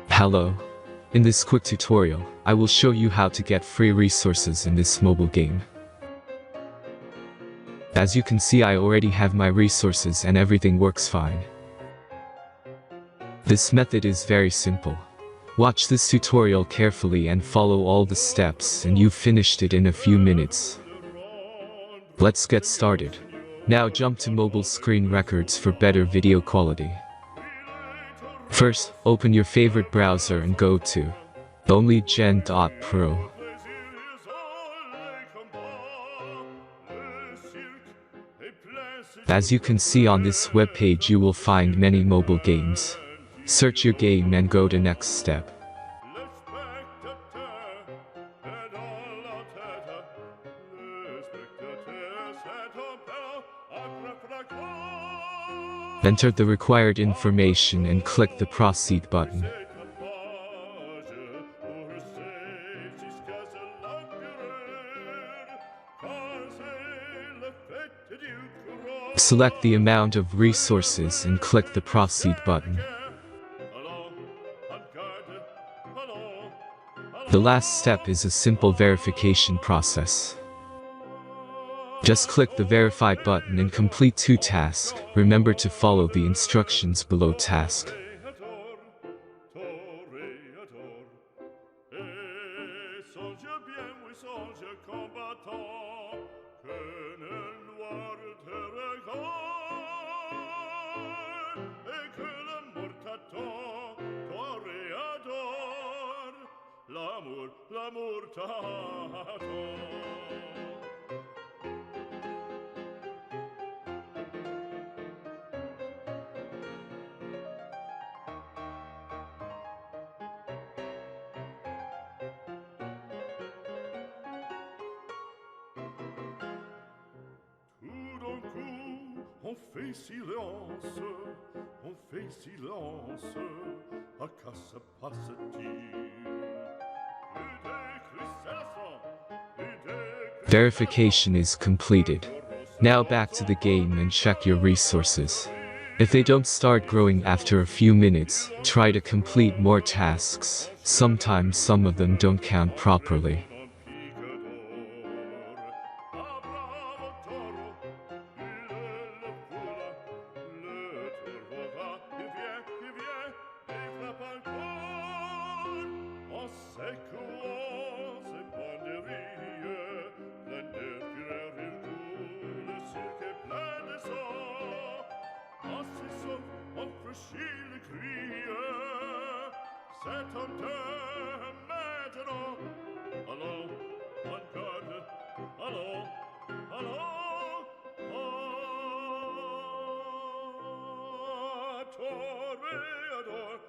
Hello. In this quick tutorial, I will show you how to get free resources in this mobile game. As you can see, I already have my resources and everything works fine. This method is very simple. Watch this tutorial carefully and follow all the steps and you've finished it in a few minutes. Let's get started. Now jump to mobile screen records for better video quality. First, open your favorite browser and go to onlygen.pro. As you can see on this webpage, you will find many mobile games. Search your game and go to next step. Enter the required information and click the proceed button. Select the amount of resources and click the proceed button. The last step is a simple verification process. Just click the verify button and complete 2 tasks. Remember to follow the instructions below task. On fait silence, à quoi se passe-t-il? Verification is completed. Now back to the game and check your resources. If they don't start growing after a few minutes, try to complete more tasks. Sometimes some of them don't count properly. C'est honteux maintenant. Allons, en garde. Allons, allons. Toreador,